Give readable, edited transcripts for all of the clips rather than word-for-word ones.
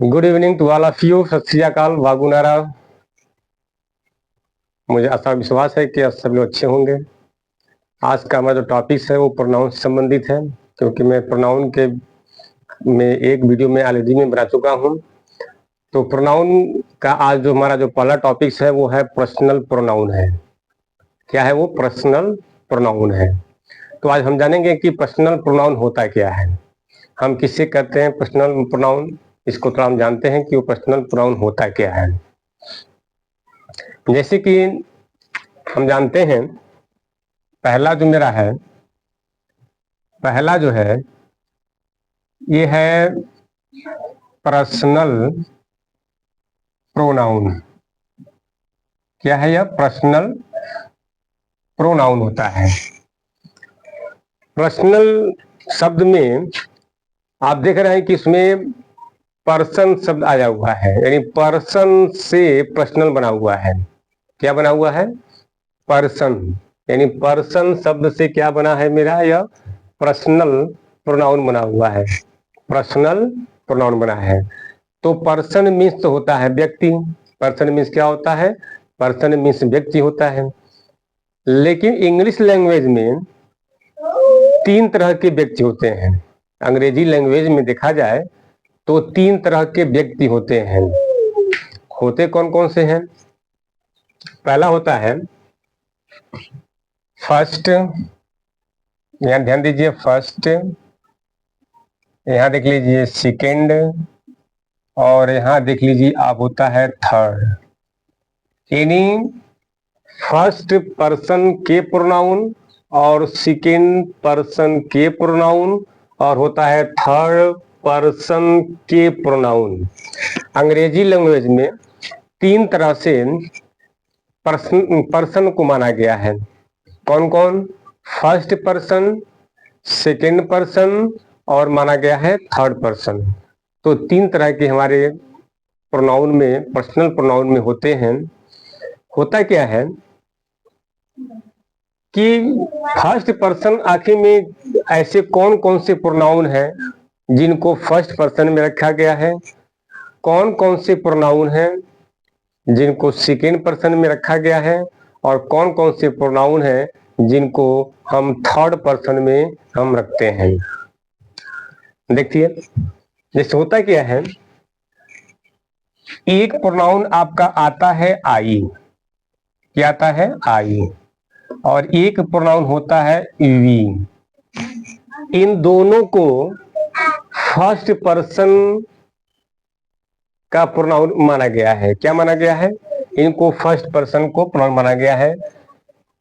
Good evening to all of you. Sat Sri अकाल, वागुनारा। मुझे आशा विश्वास है कि आप सब लोग अच्छे होंगे। आज का हमारा जो टॉपिक है वो प्रोनाउन से संबंधित है, क्योंकि मैं प्रोनाउन के में एक वीडियो में ऑलरेडी में बना चुका हूं। तो प्रोनाउन का आज जो हमारा जो पहला टॉपिक है वो है पर्सनल प्रोनाउन है। क्या है वो? पर्सनल प्रोनाउन है। तो आज हम जानेंगे कि पर्सनल प्रोनाउन होता क्या है, हम किससे कहते हैं पर्सनल प्रोनाउन। इसको तो हम जानते हैं कि वो पर्सनल प्रोनाउन होता क्या है। जैसे कि हम जानते हैं, पहला जो मेरा है, पहला जो है ये है पर्सनल प्रोनाउन। क्या है? यह पर्सनल प्रोनाउन होता है। पर्सनल शब्द में आप देख रहे हैं कि इसमें पर्सन शब्द आया हुआ है, यानी पर्सन से पर्सनल बना हुआ है। क्या बना हुआ है? पर्सन। यानी पर्सन शब्द से क्या बना है मेरा? यह पर्सनल प्रोनाउन बना हुआ है। पर्सनल प्रोनाउन बना है। तो पर्सन मीन्स तो होता है व्यक्ति। पर्सन मीन्स क्या होता है? पर्सन मीन्स व्यक्ति होता है। लेकिन इंग्लिश लैंग्वेज में तीन तरह के व्यक्ति होते हैं। अंग्रेजी लैंग्वेज में देखा जाए तो तीन तरह के व्यक्ति होते हैं। होते कौन कौन से हैं? पहला होता है फर्स्ट। यहाँ ध्यान दीजिए, फर्स्ट। यहाँ देख लीजिए सेकेंड, और यहाँ देख लीजिए आप होता है थर्ड। यानी फर्स्ट पर्सन के प्रोनाउन और सेकेंड पर्सन के प्रोनाउन और होता है थर्ड पर्सन के प्रोनाउन। अंग्रेजी लैंग्वेज में तीन तरह से पर्सन को माना गया है। कौन कौन? फर्स्ट पर्सन, सेकेंड पर्सन और माना गया है थर्ड पर्सन। तो तीन तरह के हमारे प्रोनाउन में, पर्सनल प्रोनाउन में होते हैं। होता क्या है कि फर्स्ट पर्सन आखिर में ऐसे कौन कौन से प्रोनाउन हैं जिनको फर्स्ट पर्सन में रखा गया है, कौन कौन से प्रोनाउन हैं जिनको सेकेंड पर्सन में रखा गया है, और कौन कौन से प्रोनाउन हैं जिनको हम थर्ड पर्सन में हम रखते हैं। देखिए, जैसे होता क्या है, एक प्रोनाउन आपका आता है आई। क्या आता है? आई। और एक प्रोनाउन होता है वी। इन दोनों को फर्स्ट पर्सन का प्रोनाउन माना गया है। क्या माना गया है? इनको फर्स्ट पर्सन को प्रोनाउन माना गया है।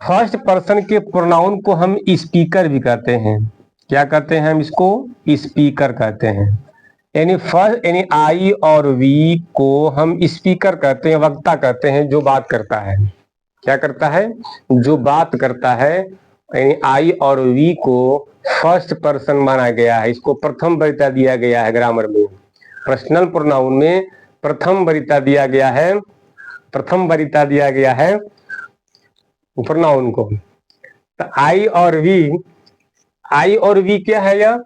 फर्स्ट पर्सन के प्रोनाउन को हम स्पीकर भी कहते हैं। क्या कहते हैं? हम इसको स्पीकर कहते हैं। यानी फर्स्ट, यानी आई और वी को हम स्पीकर कहते हैं, वक्ता कहते हैं, जो बात करता है। क्या करता है? जो बात करता है। यानी आई और वी को फर्स्ट पर्सन माना गया है। इसको प्रथम वरीयता दिया गया है ग्रामर में। पर्सनल प्रोनाउन में प्रथम वरीयता दिया गया है, प्रथम वरीयता दिया गया है प्रोनाउन को। तो आई और वी, आई और वी क्या है? यह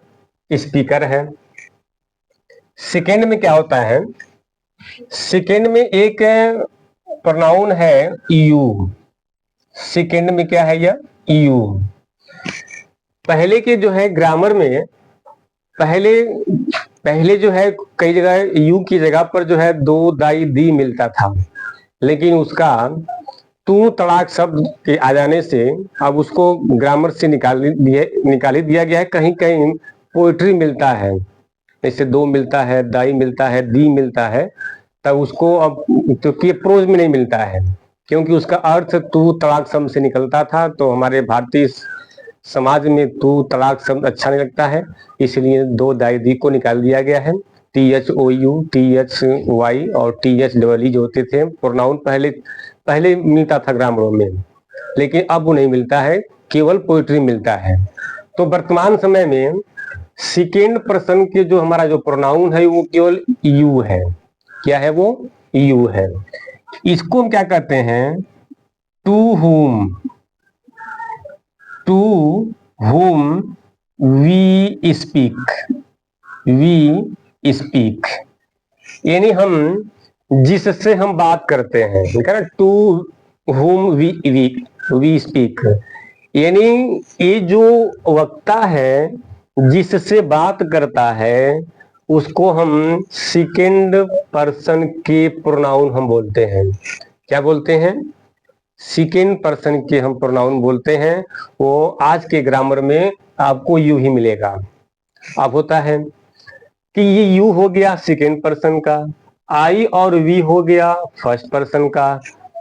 स्पीकर है। सेकेंड में क्या होता है? सेकेंड में एक प्रोनाउन है यू। सेकेंड में क्या है? यह यू। पहले के जो है ग्रामर में, पहले पहले जो है कई जगह यू की जगह पर जो है दो दाई दी मिलता था, लेकिन उसका तू तड़ाक शब्द के आ जाने से अब उसको ग्रामर से निकाल दिया गया है। कहीं कहीं पोएट्री मिलता है, जैसे दो मिलता है, दाई मिलता है, दी मिलता है, तब उसको अब, क्योंकि प्रोज में नहीं मिलता है, क्योंकि उसका अर्थ तू तड़ाक शब्द से निकलता था। तो हमारे भारतीय समाज में तू तड़ाक शब्द अच्छा नहीं लगता है, इसलिए दो दाई दी को निकाल दिया गया है। THOU, THY और THEE जो होते थे प्रोनाउन पहले पहले मिलता था ग्रामरों में, लेकिन अब वो नहीं मिलता है, केवल पोएट्री मिलता है। तो वर्तमान समय में सेकेंड पर्सन के जो हमारा जो प्रोनाउन है वो केवल यू है। क्या है वो? यू है। इसको हम क्या कहते हैं? To whom, to whom we speak, we speak. यानी हम जिससे हम बात करते हैं, ठीक है ना, टू whom we speak, यानी ये जो वक्ता है जिससे बात करता है उसको हम सेकंड पर्सन के प्रोनाउन हम बोलते हैं। क्या बोलते हैं? सेकंड पर्सन के हम प्रोनाउन बोलते हैं। वो आज के ग्रामर में आपको यू ही मिलेगा। अब होता है कि ये यू हो गया सेकंड पर्सन का, आई और वी हो गया फर्स्ट पर्सन का।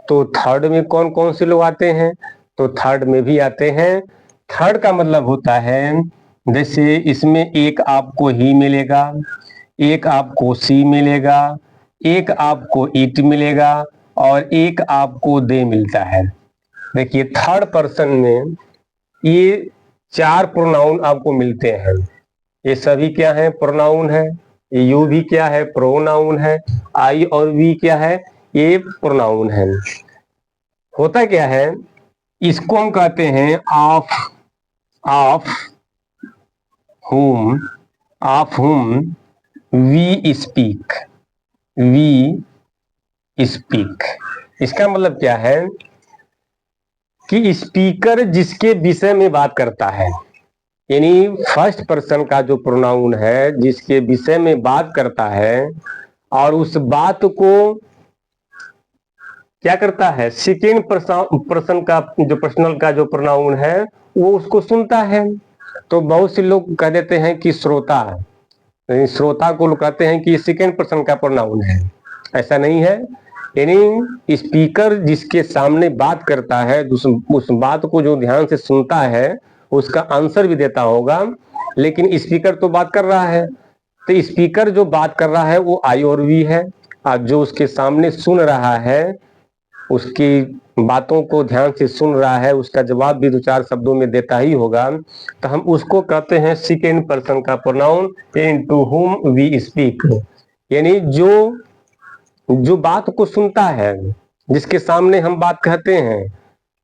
तो थर्ड में कौन कौन से लोग आते हैं? तो थर्ड में भी आते हैं। थर्ड का मतलब होता है, जैसे इसमें एक आपको ही मिलेगा, एक आपको सी मिलेगा, एक आपको इट मिलेगा और एक आपको दे मिलता है। देखिए थर्ड पर्सन में ये चार प्रोनाउन आपको मिलते हैं। ये सभी क्या है? प्रोनाउन है। यू भी क्या है? प्रोनाउन है। आई और वी क्या है? ये प्रोनाउन है। होता क्या है, इसको हम कहते हैं ऑफ whom वी स्पीक। इसका मतलब क्या है कि स्पीकर जिसके विषय में बात करता है, यानी फर्स्ट पर्सन का जो प्रोनाउन है जिसके विषय में बात करता है और उस बात को क्या करता है, सेकेंड पर्सन का जो पर्सनल का जो प्रोनाउन है वो उसको सुनता है। तो बहुत से लोग कह देते हैं कि श्रोता, श्रोता को लोग कहते हैं कि सेकेंड पर्सन का प्रोनाउन है। ऐसा नहीं है। यानी स्पीकर जिसके सामने बात करता है, उस बात को जो ध्यान से सुनता है उसका आंसर भी देता होगा, लेकिन स्पीकर तो बात कर रहा है। तो स्पीकर जो बात कर रहा है वो आई और वी है, और जो उसके सामने सुन रहा है उसकी बातों को ध्यान से सुन रहा है, उसका जवाब भी दो चार शब्दों में देता ही होगा। तो हम उसको कहते हैं सेकेंड पर्सन का pronoun, in to whom we speak. यानी जो बात को सुनता है, जिसके सामने हम बात कहते हैं।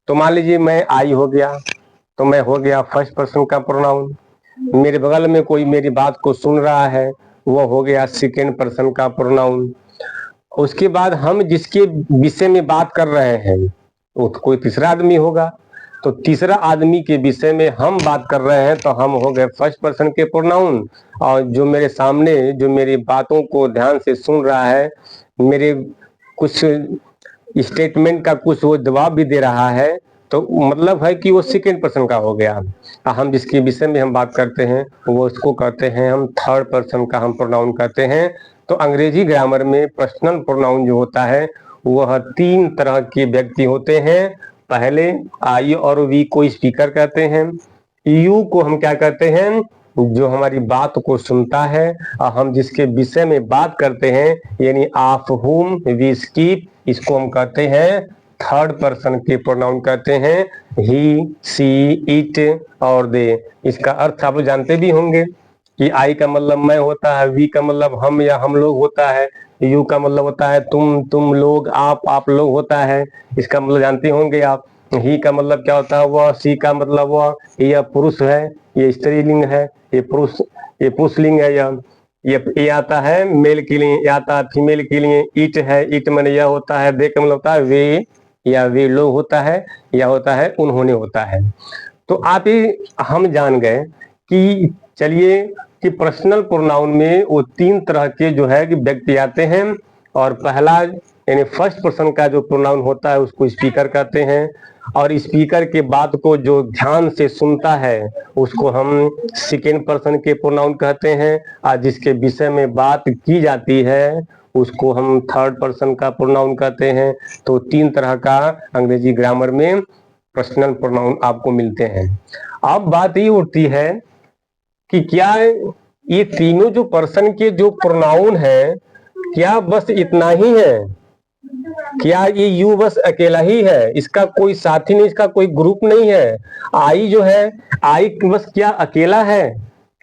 तो मान लीजिए मैं आई हो गया, तो मैं हो गया फर्स्ट पर्सन का प्रोनाउन। मेरे बगल में कोई मेरी बात को सुन रहा है, वो हो गया सेकेंड पर्सन का प्रोनाउन। उसके बाद हम जिसके विषय में बात कर रहे हैं वो तो कोई तीसरा आदमी होगा। तो तीसरा आदमी के विषय में हम बात कर रहे हैं तो हम हो गए फर्स्ट पर्सन के प्रोनाउन। और जो मेरे सामने जो मेरी बातों को ध्यान से सुन रहा है, मेरे कुछ स्टेटमेंट का कुछ वो जवाब भी दे रहा है, तो मतलब है कि वो सेकेंड पर्सन का हो गया। हम जिसके विषय में हम बात करते हैं वो उसको कहते हैं हम थर्ड पर्सन का हम प्रोनाउन कहते हैं। तो अंग्रेजी ग्रामर में पर्सनल प्रोनाउन जो होता है वह तीन तरह के व्यक्ति होते हैं। पहले आई और वी को स्पीकर कहते हैं। यू को हम क्या कहते हैं? जो हमारी बात को सुनता है और हम जिसके विषय में बात करते हैं, यानी ऑफ हुम वी स्पीक, इसको हम कहते हैं थर्ड पर्सन के प्रोनाउन कहते हैं ही, सी, इट और दे। इसका अर्थ आप लोग जानते भी होंगे कि आई का मतलब मैं होता है, वी का मतलब हम या हम लोग होता है, यू का मतलब होता है तुम लोग, आप लोग होता है। इसका मतलब जानते होंगे आप। ही का मतलब क्या होता है? वह। सी का मतलब वह, यह पुरुष है, ये स्त्रीलिंग है, ये पुरुषलिंग है। ये आता है मेल के लिए, ये आता है फीमेल के लिए। इट है, इट मैंने यह होता है। दे का मतलब होता है वे, या वे लोग होता है, या होता है उन्होंने होता है। तो आप ही हम जान गए कि चलिए कि पर्सनल प्रोनाउन में वो तीन तरह के जो है कि व्यक्ति आते हैं। और पहला यानी फर्स्ट पर्सन का जो प्रोनाउन होता है उसको स्पीकर कहते हैं। और स्पीकर के बात को जो ध्यान से सुनता है उसको हम सेकेंड पर्सन के प्रोनाउन कहते हैं। और जिसके विषय में बात की जाती है उसको हम थर्ड पर्सन का प्रोनाउन कहते हैं। तो तीन तरह का अंग्रेजी ग्रामर में पर्सनल प्रोनाउन आपको मिलते हैं। अब बात ये उठती है कि क्या ये तीनों जो पर्सन के जो प्रोनाउन है, क्या बस इतना ही है? क्या ये यू बस अकेला ही है? इसका कोई साथी नहीं, इसका कोई ग्रुप नहीं है? आई जो है, आई बस क्या अकेला है?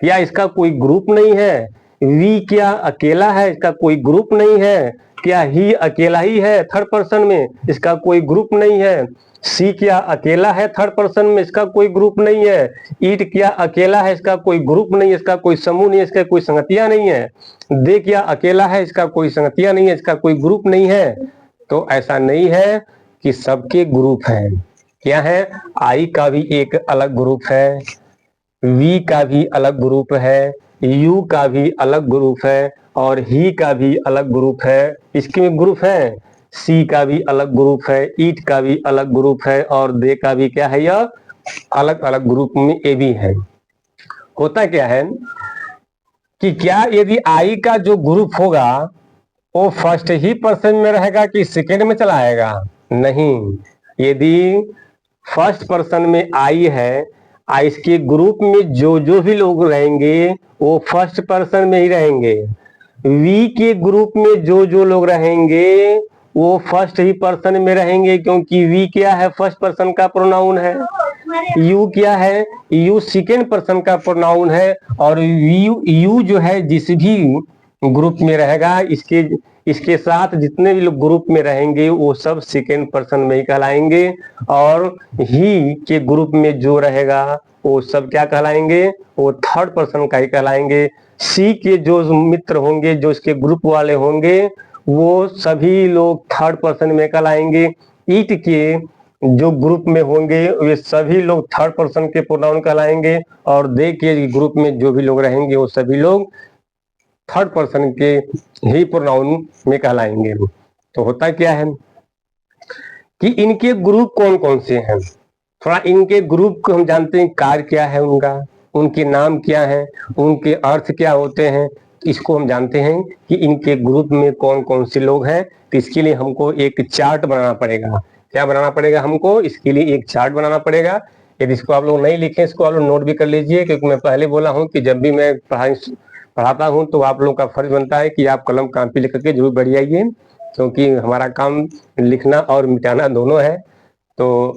क्या इसका कोई ग्रुप नहीं है? वी क्या अकेला है? इसका कोई ग्रुप नहीं है? क्या ही अकेला ही है थर्ड पर्सन में, इसका कोई ग्रुप नहीं है। सी क्या अकेला है थर्ड पर्सन में, इसका कोई ग्रुप नहीं है। ईट क्या अकेला है, इसका कोई ग्रुप नहीं है, इसका कोई समूह नहीं है, इसका कोई संगतिया नहीं है। दे क्या अकेला है, इसका कोई संगतिया नहीं है, इसका कोई ग्रुप नहीं है। तो ऐसा नहीं है कि सबके ग्रुप हैं। क्या है, आई का भी एक अलग ग्रुप है, वी का भी अलग ग्रुप है, यू का भी अलग ग्रुप है, और ही का भी अलग ग्रुप है। इसके में ग्रुप है, सी का भी अलग ग्रुप है, ईट का भी अलग ग्रुप है, और दे का भी क्या है, यह अलग अलग ग्रुप में ये भी है। होता क्या है कि क्या यदि आई का जो ग्रुप होगा वो फर्स्ट ही पर्सन में रहेगा कि सेकेंड में चला आएगा? नहीं, यदि फर्स्ट पर्सन में आई है, इसके ग्रुप में जो जो भी लोग रहेंगे वो फर्स्ट पर्सन में ही रहेंगे। वी के ग्रुप में जो जो लोग रहेंगे वो फर्स्ट ही पर्सन में रहेंगे, क्योंकि वी क्या है, फर्स्ट पर्सन का प्रोनाउन है। यू क्या है, यू सेकेंड पर्सन का प्रोनाउन है। और यू जो है जिस भी ग्रुप में रहेगा, इसके साथ जितने भी लोग ग्रुप में रहेंगे वो सब सेकेंड पर्सन में ही कहलाएंगे। और ही के ग्रुप में जो रहेगा वो सब क्या कहलाएंगे, वो थर्ड पर्सन का ही कहलाएंगे। सी के जो मित्र होंगे, जो इसके ग्रुप वाले होंगे, वो सभी लोग थर्ड पर्सन में कहलाएंगे। ईट के जो ग्रुप में होंगे वे सभी लोग थर्ड पर्सन के प्रोनाउन कहलाएंगे। और दे के ग्रुप में जो भी लोग रहेंगे वो सभी लोग थर्ड पर्सन के ही प्रोनाउन में कहलाएंगे। तो होता क्या है कि इनके ग्रुप कौन कौन से हैं, थोड़ा इनके ग्रुप को हम जानते हैं, कार्य क्या है उनका, उनके नाम क्या है, उनके अर्थ क्या होते हैं, इसको हम जानते हैं कि इनके ग्रुप में कौन कौन से लोग हैं। तो इसके लिए हमको एक चार्ट बनाना पड़ेगा। क्या बनाना पड़ेगा हमको, इसके लिए एक चार्ट बनाना पड़ेगा। यदि इसको आप लोग नहीं लिखे, इसको आप लोग नोट भी कर लीजिए, क्योंकि मैं पहले बोला हूँ कि जब भी मैं पढ़ाता हूँ तो आप लोगों का फर्ज बनता है कि आप कलम कापी लेकर के जरूर बढ़ आइए, क्योंकि हमारा काम लिखना और मिटाना दोनों है। तो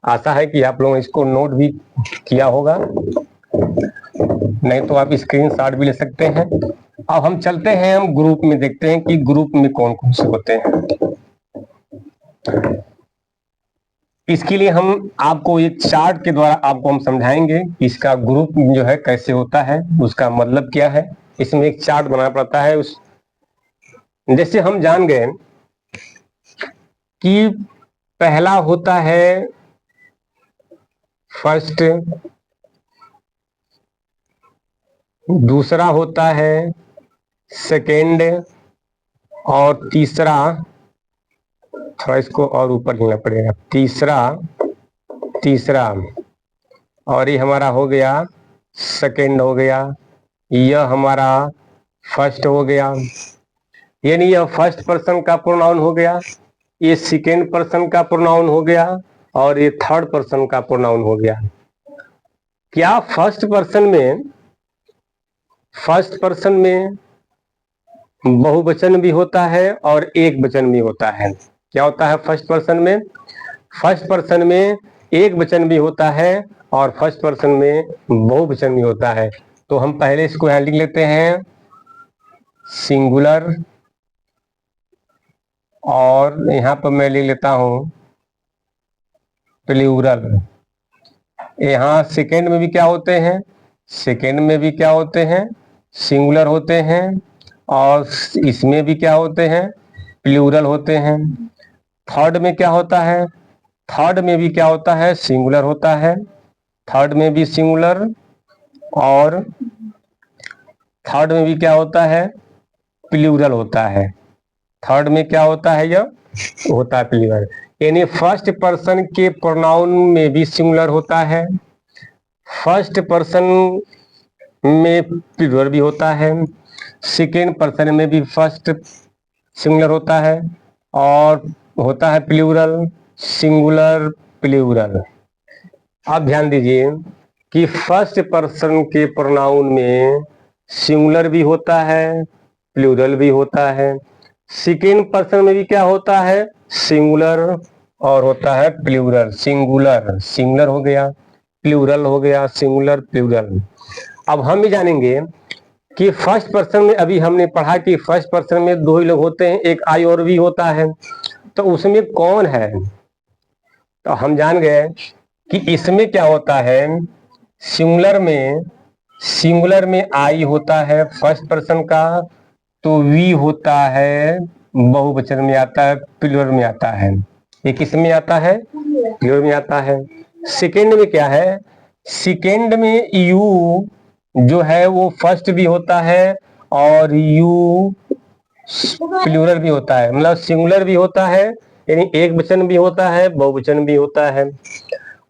आशा है कि आप लोग इसको नोट भी किया होगा, नहीं तो आप स्क्रीनशॉट भी ले सकते हैं। अब हम चलते हैं, हम ग्रुप में देखते हैं कि ग्रुप में कौन कौन से होते हैं। इसके लिए हम आपको एक चार्ट के द्वारा आपको हम समझाएंगे इसका ग्रुप जो है कैसे होता है, उसका मतलब क्या है। इसमें एक चार्ट बनाना पड़ता है। जैसे हम जान गए कि पहला होता है फर्स्ट, दूसरा होता है सेकेंड, और तीसरा, थोड़ा इसको और ऊपर लेना पड़ेगा, तीसरा, और ये हमारा हो गया सेकेंड हो गया, यह हमारा फर्स्ट हो गया, यानी यह फर्स्ट पर्सन का प्रोनाउन हो गया, ये सेकेंड पर्सन का प्रोनाउन हो गया, और ये थर्ड पर्सन का प्रोनाउन हो गया। क्या फर्स्ट पर्सन में बहुवचन भी होता है और एक वचन भी होता है? क्या होता है फर्स्ट पर्सन में? फर्स्ट पर्सन में एक वचन भी होता है और फर्स्ट पर्सन में बहुवचन भी होता है। तो हम पहले इसको यहां लिख लेते हैं सिंगुलर, और यहां पर मैं लिख लेता हूं प्लूरल। यहाँ सेकेंड में भी क्या होते हैं, सेकेंड में भी क्या होते हैं, सिंगुलर होते हैं, और इसमें भी क्या होते हैं, प्लूरल होते हैं। थर्ड में क्या होता है, थर्ड में भी क्या होता है, सिंगुलर होता है, थर्ड में भी सिंगुलर, और थर्ड में भी क्या होता है, प्लूरल होता है। थर्ड में क्या होता है, यह होता है प्लूरल। यानी फर्स्ट पर्सन के प्रोनाउन में भी सिंगुलर होता है, फर्स्ट पर्सन में प्लूरल भी होता है, सेकेंड पर्सन में भी फर्स्ट सिंगुलर होता है, और होता है प्लूरल, सिंगुलर, प्लूरल। आप ध्यान दीजिए कि फर्स्ट पर्सन के प्रोनाउन में सिंगुलर भी होता है, प्लूरल भी होता है। सेकेंड पर्सन में भी क्या होता है, सिंगुलर, और होता है प्लूरल। सिंगुलर हो गया, प्लूरल हो गया, सिंगुलर, प्लूरल। अब हम भी जानेंगे कि फर्स्ट पर्सन में अभी हमने पढ़ा कि फर्स्ट पर्सन में दो ही लोग होते हैं, एक आई और वी होता है, तो उसमें कौन है? तो हम जान गए कि इसमें क्या होता है, सिंगुलर में आई होता है फर्स्ट पर्सन का, तो वी होता है बहुवचन में आता है, प्लूरल में आता है। ये किस में आता है? प्लूरल में आता है। सेकेंड में क्या है, सेकेंड में यू जो है वो फर्स्ट भी होता है और यू प्लूरल भी होता है, मतलब सिंगुलर भी होता है, यानी एक वचन भी होता है, बहुवचन भी होता है।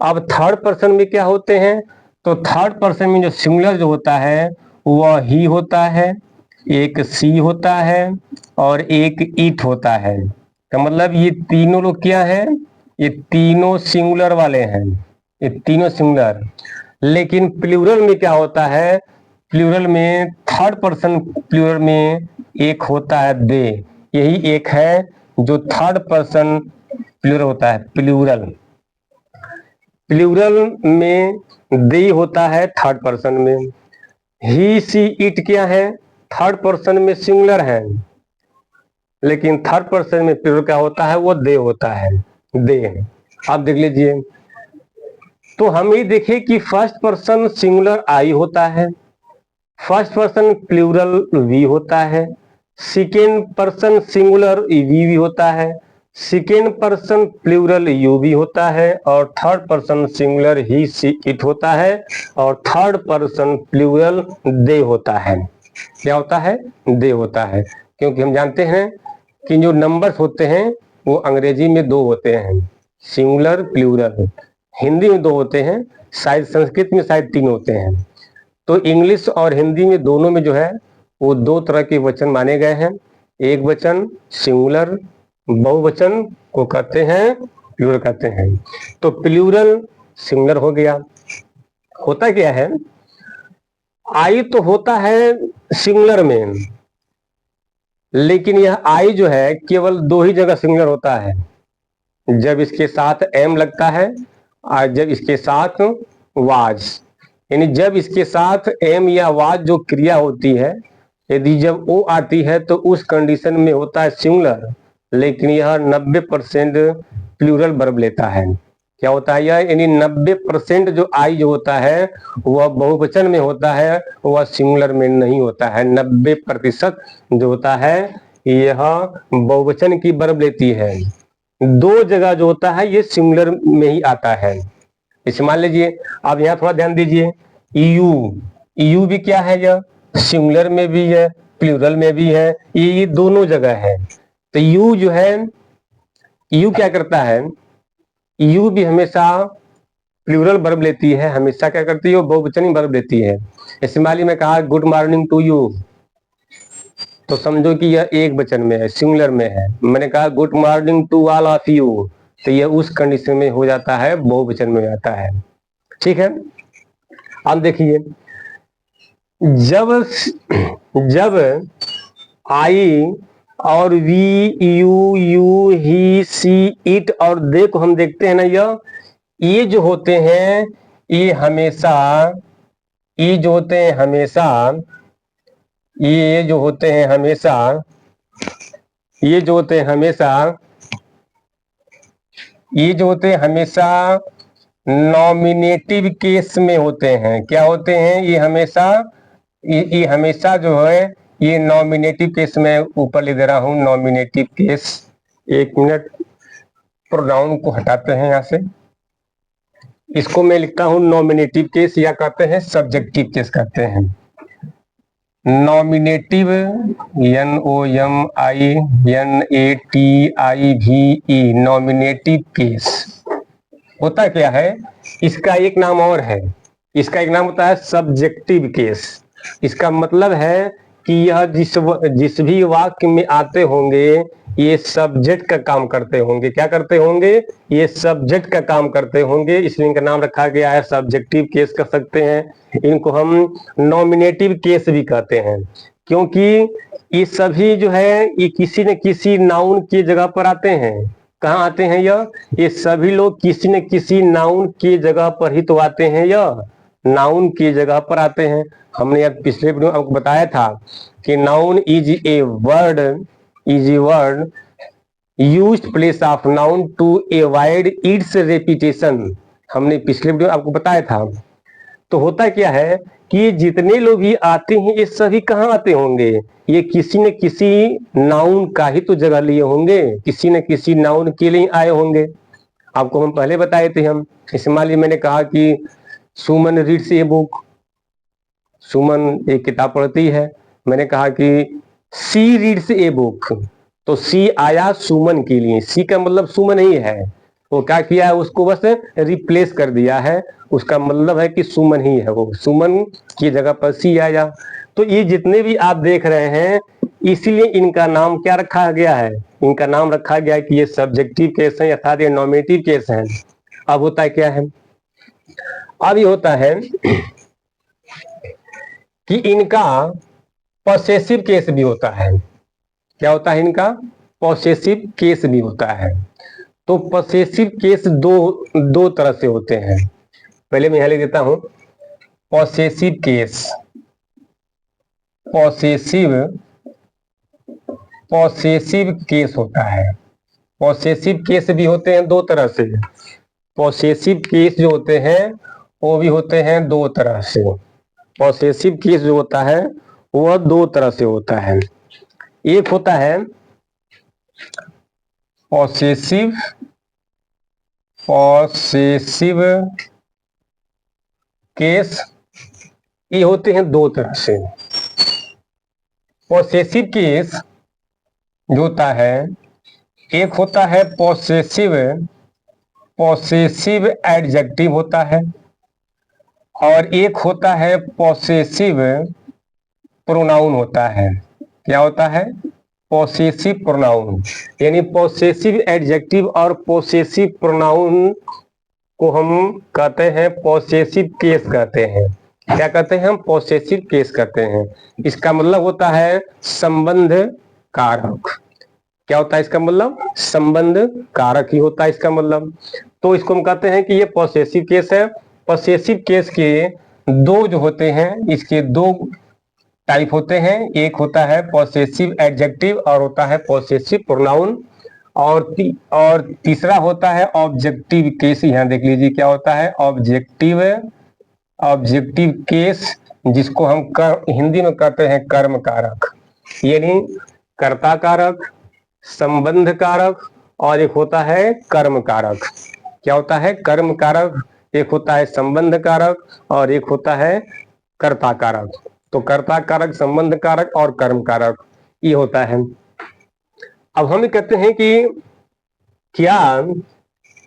अब थर्ड पर्सन में क्या होते हैं, तो थर्ड पर्सन में जो सिंगुलर जो होता है वह ही होता है, एक सी होता है और एक इट होता है। तो मतलब ये तीनों लोग क्या है, ये तीनों सिंगुलर वाले हैं, ये तीनों सिंगुलर। लेकिन प्लूरल में क्या होता है, प्लूरल में थर्ड पर्सन प्लूरल में एक होता है दे, यही एक है जो थर्ड पर्सन प्लूरल होता है। प्लूरल में दे होता है थर्ड पर्सन में। ही सी इट क्या है, थर्ड पर्सन में सिंगुलर है, लेकिन थर्ड पर्सन में प्लूरल क्या होता है, वो दे होता है, दे। आप देख लीजिए, तो हम ये देखें कि फर्स्ट पर्सन सिंगुलर आई होता है, फर्स्ट पर्सन प्लूरल वी होता है, सेकेंड पर्सन सिंगुलर वी भी होता है, सेकेंड पर्सन प्लूरल यू भी होता है, और third person singular he she it होता है, और थर्ड पर्सन प्लूरल दे होता है। क्या होता है? दे होता है। क्योंकि हम जानते हैं कि जो नंबर्स होते हैं वो अंग्रेजी में दो होते हैं, सिंगुलर प्लूरल। हिंदी में दो होते हैं, शायद संस्कृत में शायद तीन होते हैं। तो इंग्लिश और हिंदी में दोनों में जो है वो दो तरह के वचन माने गए हैं। एक वचन सिंगुलर, बहुवचन को कहते हैं प्लूरल कहते हैं। तो प्लूरल सिंगुलर हो गया। होता क्या है, आई तो होता है सिंगुलर में, लेकिन यह आई जो है केवल दो ही जगह सिंगुलर होता है, जब इसके साथ एम लगता है और जब इसके साथ वाज। यानी जब इसके साथ एम या वाज जो क्रिया होती है, यदि जब ओ आती है तो उस कंडीशन में होता है सिंगुलर, लेकिन यह 90% प्लूरल वर्ब लेता है। क्या होता है यह, यानी 90% जो आई जो होता है वह बहुवचन में होता है, वह सिंगुलर में नहीं होता है। 90% जो होता है यह बहुवचन की वर्ब लेती है, दो जगह जो होता है ये सिंगुलर में ही आता है। इसे मान लीजिए, आप यहाँ थोड़ा ध्यान दीजिए, यू भी क्या है, यह सिंगुलर में भी है, प्लूरल में भी है, ये दोनों जगह है। तो यू जो है, यू क्या करता है, यू भी हमेशा प्लूरल वर्ब लेती है, हमेशा क्या करती है, वो बहुवचनी वर्ब लेती है। जैसे मान ली मैं कहा गुड मॉर्निंग टू यू, तो समझो कि यह एक वचन में है, सिंगुलर में है। मैंने कहा good morning to all of you, तो यह उस कंडीशन में हो जाता है, बहुवचन में आता है। ठीक है, अब देखिए, जब आई और we, you, he, she, it और दे को हम देखते हैं ना, ये जो होते हैं ये हमेशा, ये जो होते हैं हमेशा, ये जो होते हैं हमेशा, ये जो होते हैं हमेशा, ये जो होते हैं हमेशा नॉमिनेटिव केस में होते हैं। क्या होते हैं ये हमेशा, ये हमेशा जो है ये नॉमिनेटिव केस में ऊपर ले दे रहा हूं, नॉमिनेटिव केस। एक मिनट, प्रोनाउन को हटाते हैं यहां से, इसको मैं लिखता हूं नॉमिनेटिव केस, या कहते हैं सब्जेक्टिव केस कहते हैं। नॉमिनेटिव, NOMINATIVE, नॉमिनेटिव केस होता क्या है, इसका एक नाम और है, इसका एक नाम होता है सब्जेक्टिव केस। इसका मतलब है कि यह जिस भी वाक्य में आते होंगे ये सब्जेक्ट का काम करते होंगे। क्या करते होंगे, ये सब्जेक्ट का काम करते होंगे, इसलिए इनका नाम रखा गया है सब्जेक्टिव केस कर सकते हैं। इनको हम नॉमिनेटिव केस भी कहते हैं, क्योंकि ये सभी जो है ये किसी न किसी नाउन की जगह पर आते हैं। कहाँ आते हैं ये सभी लोग किसी न किसी नाउन की जगह पर ही तो आते हैं। नाउन की जगह पर आते हैं। हमने यार पिछले वीडियो में आपको बताया था कि noun is a word used place of noun to avoid its repetition. हमने पिछले वीडियो में आपको बताया था। तो होता क्या है कि जितने लोग भी आते हैं ये सभी कहाँ आते होंगे, ये किसी न किसी नाउन का ही तो जगह लिए होंगे, किसी न किसी नाउन के लिए आए होंगे। आपको हम पहले बताए थे। हम इसमें मान मैंने कहा कि सुमन रीड्स ए बुक, सुमन एक किताब पढ़ती है। मैंने कहा कि सी रीड्स ए बुक, तो सी आया सुमन के लिए, सी का मतलब सुमन ही है। वो क्या किया है, उसको बस रिप्लेस कर दिया है। उसका मतलब है कि सुमन ही है, वो सुमन की जगह पर सी आया। तो ये जितने भी आप देख रहे हैं, इसीलिए इनका नाम क्या रखा गया है, इनका नाम रखा गया है कि ये सब्जेक्टिव केस है अर्थात ये नॉमिनेटिव केस है। अब होता है क्या है, अब ये होता है कि इनका पॉसेसिव केस भी होता है। क्या होता है, इनका पॉसेसिव केस भी होता है। तो पॉसेसिव केस दो तरह से होते हैं। पहले मैं यहां लिख देता हूं, पॉसेसिव केस, पॉसेसिव केस होता है। पॉसेसिव केस भी होते हैं दो तरह से। पॉसेसिव केस जो होते हैं वो भी होते हैं दो तरह से। पॉसेसिव केस जो होता है वह दो तरह से होता है। एक होता है पॉसेसिव केस, ये होते हैं दो तरह से। पॉसेसिव केस जो होता है, एक होता है पॉसेसिव एडजेक्टिव होता है, और एक होता है पॉसेसिव प्रोनाउन होता है। क्या होता है, पॉसेसिव प्रोनाउन। यानी पॉसेसिव एडजेक्टिव और पॉसेसिव प्रोनाउन को हम कहते हैं पॉसेसिव केस कहते हैं। क्या कहते हैं हम, पॉसेसिव केस कहते हैं। इसका मतलब होता है संबंध कारक। क्या होता है इसका मतलब, संबंध कारक ही होता है इसका मतलब। तो इसको हम कहते हैं कि ये पॉसेसिव केस है। पॉसेसिव केस के दो जो होते हैं, इसके दो टाइप होते हैं। एक होता है पॉसेसिव एडजेक्टिव और होता है पॉसेसिव प्रोनाउन, और तीसरा होता है ऑब्जेक्टिव केस। यहाँ देख लीजिए क्या होता है, ऑब्जेक्टिव केस, जिसको हम हिंदी में कहते हैं कर्म कारक। यानी कर्ता कारक, संबंध कारक, और एक होता है कर्म कारक। क्या होता है, कर्म कारक, एक होता है संबंध कारक, और एक होता है कर्ता कारक। तो कर्ता कारक, संबंध कारक और कर्म कारक ये होता है। अब हम कहते हैं कि क्या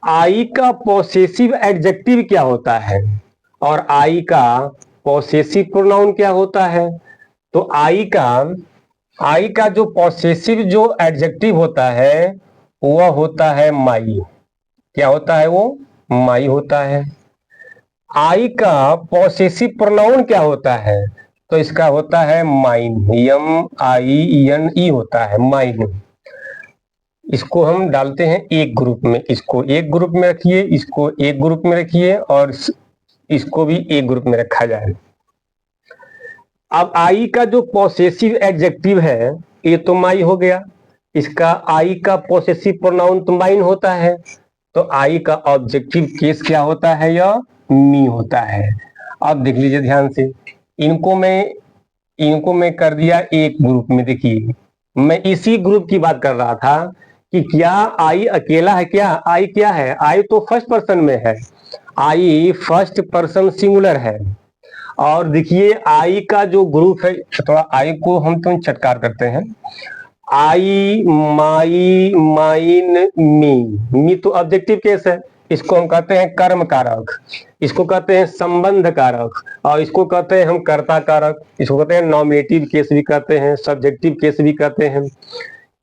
आई का पॉसेसिव एडजेक्टिव क्या होता है और आई का पॉसेसिव प्रोनाउन क्या होता है। तो आई का जो पॉसेसिव जो एडजेक्टिव होता है वह होता है माई। क्या होता है, वो माई होता है। आई का पॉसेसिव प्रोनाउन क्या होता है, तो इसका होता है माइन, MINE होता है, माइन। इसको हम डालते हैं एक ग्रुप में, इसको एक ग्रुप में रखिए, इसको एक ग्रुप में रखिए, और इसको भी एक ग्रुप में रखा जाए। अब आई का जो पॉसेसिव एडजेक्टिव है ये तो माई हो गया, इसका आई का पॉसेसिव प्रोनाउन तो माइन होता है। तो आई का ऑब्जेक्टिव केस क्या होता है, या मी होता है। अब देख लीजिए ध्यान से, इनको मैं कर दिया एक ग्रुप में। देखिए मैं इसी ग्रुप की बात कर रहा था कि क्या आई अकेला है, क्या आई क्या है, आई तो फर्स्ट पर्सन में है, आई फर्स्ट पर्सन सिंगुलर है। और देखिए आई का जो ग्रुप है, थोड़ा आई को हम तो चटकार करते हैं, आई, माई, माइन, मी तो ऑब्जेक्टिव केस है, इसको हम कहते हैं कर्म कारक, इसको कहते हैं संबंध कारक, और इसको कहते हैं हम कर्ता कारक, इसको कहते हैं नॉमिनेटिव केस भी कहते हैं, सब्जेक्टिव केस भी कहते हैं।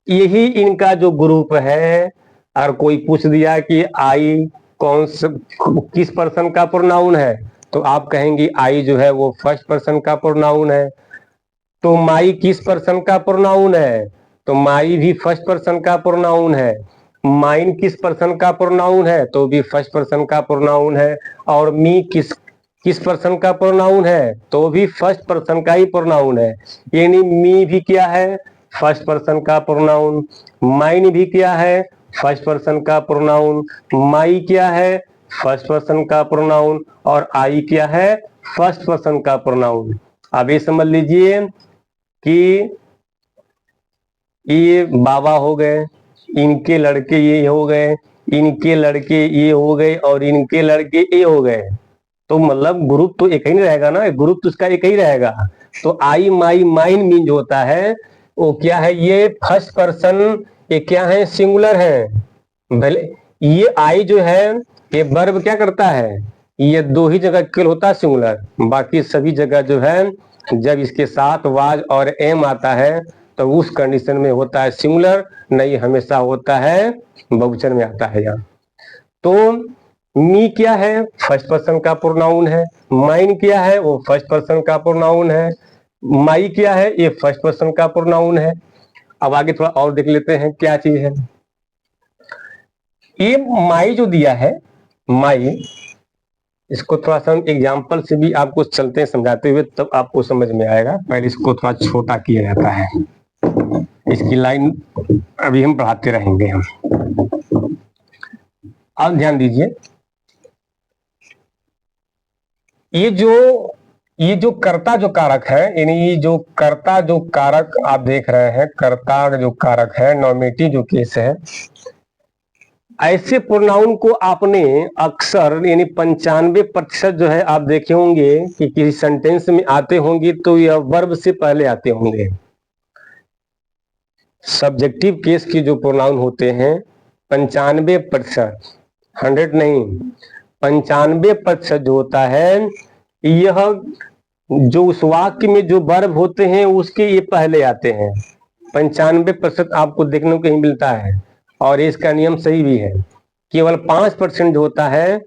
यही इनका जो ग्रुप है। और कोई पूछ दिया कि आई किस पर्सन का प्रोनाउन है, तो आप कहेंगे आई जो है वो फर्स्ट पर्सन का प्रोनाउन है। तो माई किस पर्सन का प्रोनाउन है, तो माई भी फर्स्ट पर्सन का प्रोनाउन है। माइन किस पर्सन का प्रोनाउन है, तो भी फर्स्ट पर्सन का प्रोनाउन है। और मी किस पर्सन का प्रोनाउन है? तो भी फर्स्ट पर्सन का ही प्रोनाउन है। यानी मी भी क्या है? फर्स्ट पर्सन का प्रोनाउन। माइन भी क्या है? फर्स्ट पर्सन का प्रोनाउन। माई क्या है? फर्स्ट पर्सन का प्रोनाउन। और आई क्या है? फर्स्ट पर्सन का प्रोनाउन। अब ये समझ लीजिए कि ये बाबा हो गए, इनके लड़के ये हो गए, इनके लड़के ये हो गए और इनके लड़के ये हो गए। तो मतलब ग्रुप तो एक ही नहीं रहेगा ना, ग्रुप तो उसका एक ही रहेगा। तो आई माई माइन मीन जो होता है वो क्या है? ये फर्स्ट पर्सन, ये क्या है? सिंगुलर है। भले ये आई जो है ये वर्ब क्या करता है? ये दो ही जगह केवल होता है सिंगुलर, बाकी सभी जगह जो है जब इसके साथ वाज और एम आता है तो उस कंडीशन में होता है सिंगुलर, नहीं हमेशा होता है बहुवचन में आता है यहाँ। तो मी क्या है? फर्स्ट पर्सन का प्रोनाउन है। माइन क्या है? वो फर्स्ट पर्सन का प्रोनाउन है। माई क्या है? ये फर्स्ट पर्सन का प्रोनाउन है। अब आगे थोड़ा और देख लेते हैं क्या चीज है। ये माई जो दिया है, माई, इसको थोड़ा सा एग्जाम्पल से भी आपको चलते हैं समझाते हुए, तब आपको समझ में आएगा। पहले इसको थोड़ा छोटा किया जाता है, इसकी लाइन अभी हम पढ़ाते रहेंगे हम। अब ध्यान दीजिए, ये जो कर्ता जो कारक है, यानी ये जो कर्ता जो कारक आप देख रहे हैं, कर्ता जो कारक है, नॉमिनेटिव जो केस है, ऐसे प्रोनाउन को आपने अक्सर यानी 95% जो है आप देखे होंगे कि किसी सेंटेंस में आते होंगे तो यह वर्ब से पहले आते होंगे। सब्जेक्टिव केस के जो प्रोनाउन होते हैं 95%, 100 नहीं, 95% जो होता है, यह जो उस वाक्य में जो वर्ब होते हैं उसके ये पहले आते हैं। 95% आपको देखने को ही मिलता है और इसका नियम सही भी है। केवल 5% जो होता है,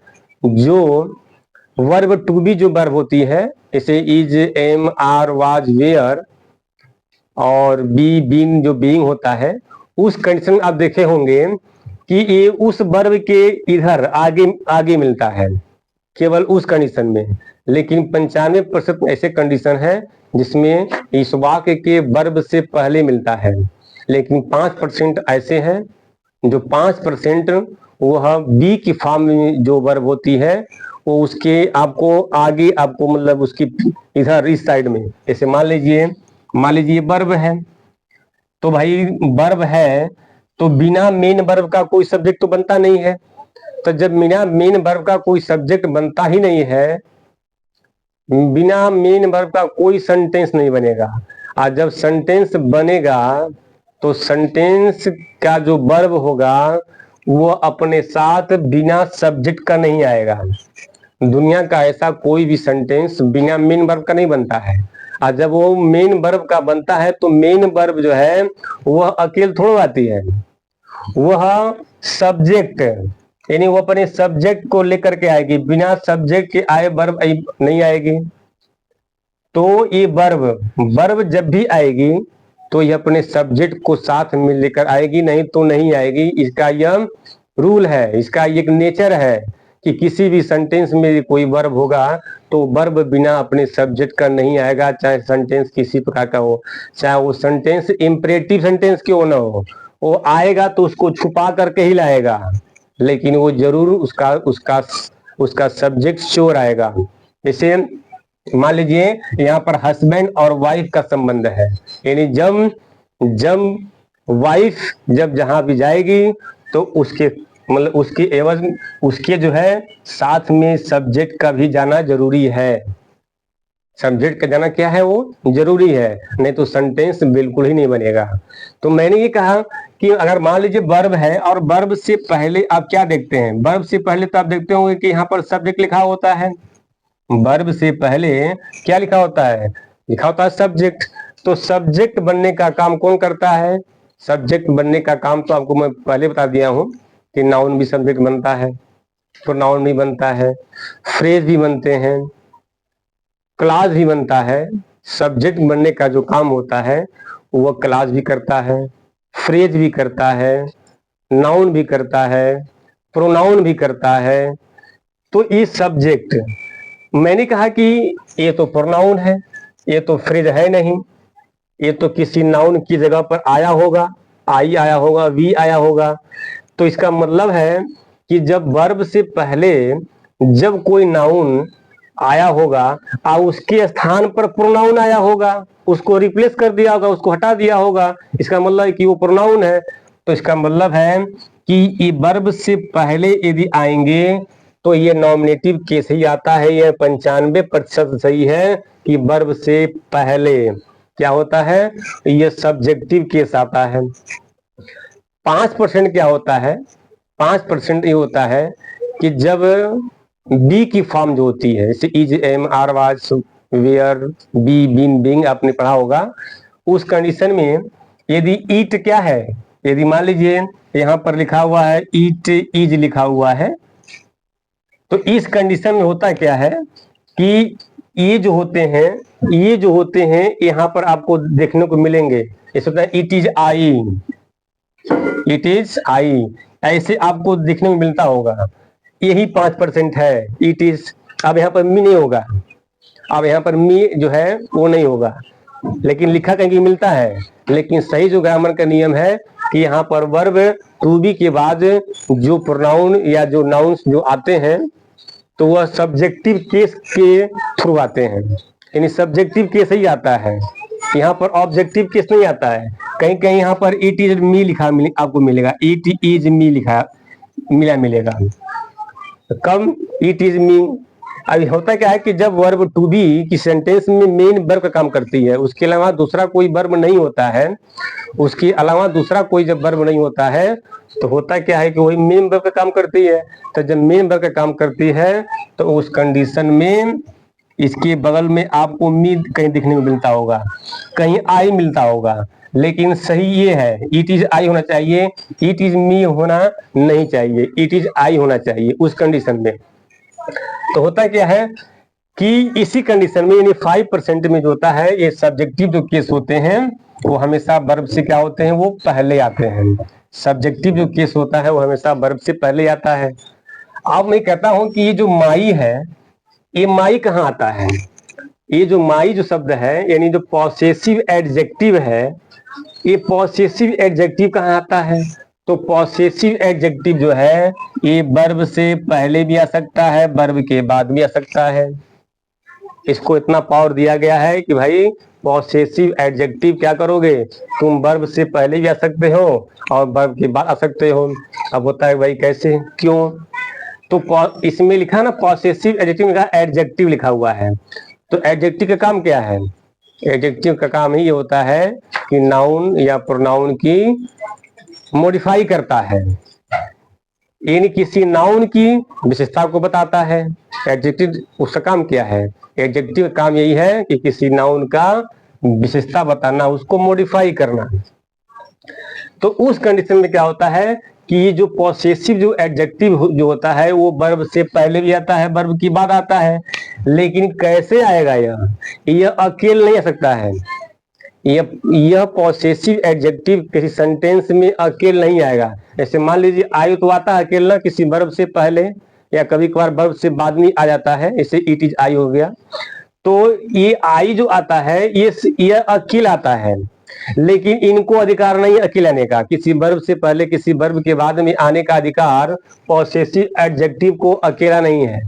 जो वर्ब टू बी जो वर्ब होती है, जैसे is, am, are, was, were, और बी, बीइंग जो बीइंग होता है, उस कंडीशन आप देखे होंगे कि ये उस वर्ब के इधर आगे आगे मिलता है, केवल उस कंडीशन में। लेकिन 95% ऐसे कंडीशन है जिसमें इस वाक्य के वर्ब से पहले मिलता है। लेकिन 5% ऐसे हैं जो 5% वह बी की फॉर्म में जो वर्ब होती है वो उसके आपको आगे, आपको मतलब उसकी इधर इस साइड में, जैसे मान लीजिए वर्ब है, तो भाई वर्ब है तो बिना मेन वर्ब का कोई सब्जेक्ट तो बनता नहीं है। तो जब बिना मेन वर्ब का कोई सब्जेक्ट बनता ही नहीं है, बिना मेन वर्ब का कोई सेंटेंस नहीं बनेगा। और जब सेंटेंस बनेगा तो सेंटेंस का जो वर्ब होगा वो अपने साथ बिना सब्जेक्ट का नहीं आएगा। दुनिया का ऐसा कोई भी सेंटेंस बिना मेन वर्ब का नहीं बनता है। और जब वो मेन वर्ब का बनता है तो मेन वर्ब जो है वह अकेले थोड़ा आती है, वह सब्जेक्ट, यानी वो अपने सब्जेक्ट को लेकर के आएगी, बिना सब्जेक्ट के आए वर्ब नहीं आएगी। तो ये वर्ब जब भी आएगी तो ये अपने सब्जेक्ट को साथ में लेकर आएगी, नहीं तो नहीं आएगी। इसका यह रूल है, इसका एक नेचर है कि किसी भी सेंटेंस में कोई वर्ब होगा तो वर्ब बिना अपने सब्जेक्ट का नहीं आएगा, चाहे सेंटेंस किसी प्रकार का हो, चाहे वो सेंटेंस इंपरेटिव सेंटेंस क्यों ना हो। वो आएगा तो उसको छुपा करके ही लाएगा, लेकिन वो जरूर उसका उसका उसका सब्जेक्ट श्योर आएगा। जैसे मान लीजिए यहाँ पर हस्बैंड और वाइफ का संबंध है, यानी जब जब वाइफ जब जहां भी जाएगी तो उसके मतलब उसकी एवज उसके जो है साथ में सब्जेक्ट का भी जाना जरूरी है। सब्जेक्ट का जाना क्या है? वो जरूरी है, नहीं तो सेंटेंस बिल्कुल ही नहीं बनेगा। तो मैंने ये कहा कि अगर मान लीजिए वर्ब है और वर्ब से पहले आप क्या देखते हैं? वर्ब से पहले तो आप देखते होंगे कि यहाँ पर सब्जेक्ट लिखा होता है। वर्ब से पहले क्या लिखा होता है? लिखा होता है सब्जेक्ट। तो सब्जेक्ट बनने का काम कौन करता है? सब्जेक्ट बनने का काम तो आपको मैं पहले बता दिया हूं कि नाउन भी सब्जेक्ट बनता है, प्रोनाउन भी बनता है, फ्रेज भी बनते हैं, क्लास भी बनता है। सब्जेक्ट बनने का जो काम होता है वह क्लास भी करता है, फ्रेज भी करता है, नाउन भी करता है, प्रोनाउन भी करता है। तो ये सब्जेक्ट मैंने कहा कि ये तो प्रोनाउन है, ये तो फ्रेज है नहीं, ये तो किसी नाउन की जगह पर आया होगा, आई आया होगा, वी आया होगा। तो इसका मतलब है कि जब वर्ब से पहले जब कोई नाउन आया होगा और उसके स्थान पर प्रोनाउन आया होगा, उसको रिप्लेस कर दिया होगा, उसको हटा दिया होगा, इसका मतलब है कि वो प्रोनाउन है। तो इसका मतलब है कि ये वर्ब से पहले यदि आएंगे तो ये नॉमिनेटिव केस ही आता है। यह 95% सही है कि वर्ब से पहले क्या होता है, ये सब्जेक्टिव केस आता है। 5% क्या होता है, 5% ये होता है कि जब बी की फॉर्म जो होती है, जैसे is, am, are, was, were, be, been, being आपने पढ़ा होगा, उस कंडीशन में यदि ईट क्या है, यदि मान लीजिए यहाँ पर लिखा हुआ है ईट इज लिखा हुआ है, तो इस कंडीशन में होता क्या है कि ये जो होते हैं, ये जो होते हैं यहाँ पर आपको देखने को मिलेंगे, इस होता है it is I, it is I, ऐसे आपको देखने में मिलता होगा। यही 5% है इट इज। अब यहाँ पर मी नहीं होगा, अब यहाँ पर मी जो है वो नहीं होगा, लेकिन लिखा कहीं मिलता है। लेकिन सही जो ग्रामर का नियम है कि यहाँ पर वर्ब टू बी के बाद जो प्रोनाउन या जो नाउन्स जो आते हैं तो वह सब्जेक्टिव केस के थ्रू आते हैं, यानी सब्जेक्टिव केस ही आता है, यहाँ पर ऑब्जेक्टिव केस नहीं आता है। कहीं कहीं यहाँ पर इट इज मी लिखा आपको मिलेगा, इट इज मी लिखा मिलेगा, कम इट इज मी। अभी होता क्या है कि जब वर्ब टू बी की सेंटेंस में मेन वर्ब का काम करती है, उसके अलावा दूसरा कोई वर्ब नहीं होता है, उसके अलावा दूसरा कोई जब वर्ब नहीं होता है तो होता क्या है कि वही मेन वर्ब का काम करती है। तो जब मेन वर्ब का काम करती है तो उस कंडीशन में इसके बगल में आपको मी कहीं दिखने में मिलता होगा, कहीं आई मिलता होगा, लेकिन सही ये है इट इज आई होना चाहिए, इट इज मी होना नहीं चाहिए, इट इज आई होना चाहिए उस कंडीशन में। तो होता क्या है कि इसी कंडीशन में यानी 5% में जो होता है ये सब्जेक्टिव जो केस होते हैं वो हमेशा वर्ब से क्या होते हैं, वो पहले आते हैं। सब्जेक्टिव जो केस होता है वो हमेशा वर्ब से पहले आता है। अब मैं कहता हूं कि ये जो माई है, ये माई कहाँ आता है, ये जो माई जो शब्द है यानी जो पॉसेसिव एडजेक्टिव है, ये पॉसेसिव एडजेक्टिव कहाँ आता है, तो पॉसेसिव एडजेक्टिव जो है ये वर्ब से पहले भी आ सकता है, वर्ब के बाद भी आ सकता है। इसको इतना पावर दिया गया है कि भाई पॉसेसिव एडजेक्टिव क्या करोगे, तुम वर्ब से पहले भी आ सकते हो और वर्ब के बाद आ सकते हो। अब होता है भाई कैसे, क्यों, तो इसमें लिखा ना पॉसेसिव एडजेक्टिव लिखा, एडजेक्टिव लिखा हुआ है, तो एडजेक्टिव का काम क्या है, एडजेक्टिव का काम ही होता है कि नाउन या प्रोनाउन की मॉडिफाई करता है, यानी किसी नाउन की विशेषता को बताता है। एडजेक्टिव उसका काम क्या है, एडजेक्टिव का काम यही है कि किसी नाउन का विशेषता बताना, उसको मॉडिफाई करना। तो उस कंडीशन में क्या होता है कि ये जो पॉसेसिव जो एडजेक्टिव जो होता है वो वर्ब से पहले भी आता है, वर्ब के बाद आता है, लेकिन कैसे आएगा, यह अकेले नहीं आ सकता है। यह पॉसेसिव एडजेक्टिव किसी सेंटेंस में अकेले नहीं आएगा। जैसे मान लीजिए आई तो आता है अकेला किसी वर्ब से पहले या कभी कभार वर्ब से बाद में आ जाता है, जैसे इट इज आई हो गया। तो ये आई जो आता है ये अकेला आता है, लेकिन इनको अधिकार नहीं अकेले आने का, किसी वर्ब से पहले किसी वर्ब के बाद में आने का अधिकार पॉसेसिव एडजेक्टिव को अकेला नहीं है।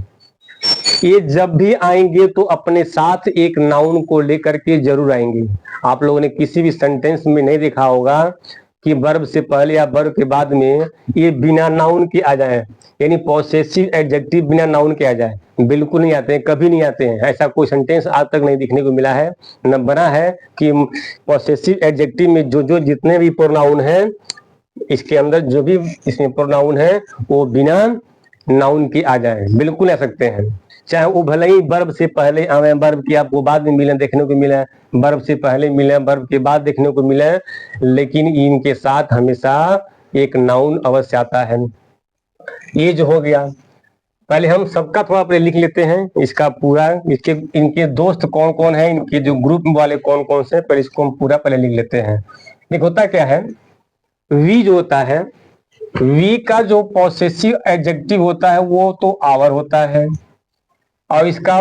ये जब भी आएंगे तो अपने साथ एक नाउन को लेकर के जरूर आएंगे। आप लोगों ने किसी भी सेंटेंस में नहीं देखा होगा कि वर्ब से पहले या वर्ब के बाद में ये बिना नाउन के आ जाए, यानी पॉसेसिव एडजेक्टिव बिना नाउन के आ जाए, बिल्कुल नहीं आते हैं, कभी नहीं आते हैं। ऐसा कोई सेंटेंस आज तक नहीं दिखने को मिला है, न बना है कि पॉसेसिव एडजेक्टिव में जो जितने भी प्रोनाउन हैं, इसके अंदर जो भी इसमें प्रोनाउन है वो बिना नाउन के आ जाए, बिल्कुल आ सकते हैं। चाहे वो भले ही वर्ब से पहले आवे, वर्ब की आपको बाद में मिले, देखने को मिले, वर्ब से पहले मिले, वर्ब के बाद देखने को मिले, लेकिन इनके साथ हमेशा एक नाउन अवश्य आता है। ये जो हो गया, पहले हम सबका थोड़ा पहले लिख लेते हैं इसका पूरा, इसके इनके दोस्त कौन कौन है, इनके जो ग्रुप वाले कौन कौन से, पहले इसको हम पूरा पहले लिख लेते हैं। देखो होता क्या है, वी जो होता है, वी का जो पॉसेसिव एडजेक्टिव होता है वो तो आवर होता है, और इसका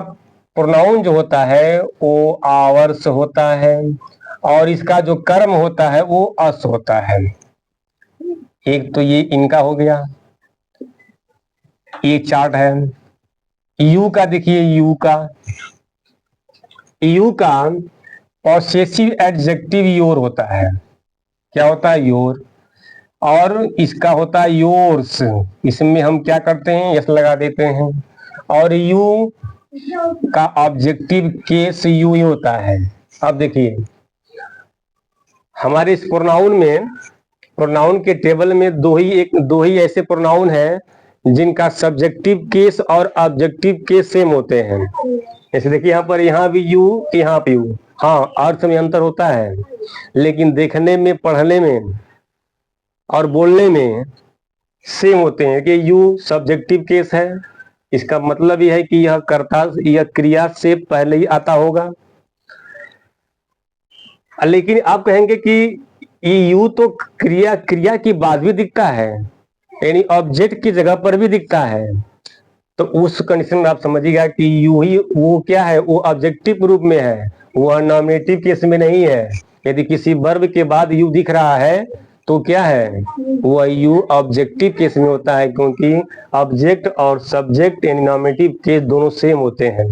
प्रोनाउन जो होता है वो आवर्स होता है और इसका जो कर्म होता है वो अस होता है। एक तो ये इनका हो गया, ये चार्ट है। यू का देखिए, यू का पॉसेसिव एडजेक्टिव योर होता है। क्या होता है? योर। और इसका होता है योर्स। इसमें हम क्या करते हैं? यस लगा देते हैं। और यू का ऑब्जेक्टिव केस यू ही होता है। अब देखिए हमारे इस प्रोनाउन में, प्रोनाउन के टेबल में दो ही ऐसे प्रोनाउन हैं जिनका सब्जेक्टिव केस और ऑब्जेक्टिव केस सेम होते हैं। जैसे देखिए यहाँ पर, यहाँ भी यू, यहाँ पे यू। हाँ, अर्थ में अंतर होता है लेकिन देखने में, पढ़ने में और बोलने में सेम होते हैं कि यू सब्जेक्टिव केस है। इसका मतलब यह है कि यह कर्ता, यह क्रिया से पहले ही आता होगा। लेकिन आप कहेंगे कि ये यू तो क्रिया की बाद भी दिखता है, यानी ऑब्जेक्ट की जगह पर भी दिखता है। तो उस कंडीशन में आप समझिएगा कि यू ही वो क्या है, वो ऑब्जेक्टिव रूप में है, वो नॉमिनेटिव केस में नहीं है। यदि किसी वर्ब के बाद यू दिख रहा है तो क्या है, वो यू ऑब्जेक्टिव केस में होता है, क्योंकि ऑब्जेक्ट और सब्जेक्ट यानी नॉमिनेटिव केस दोनों सेम होते हैं।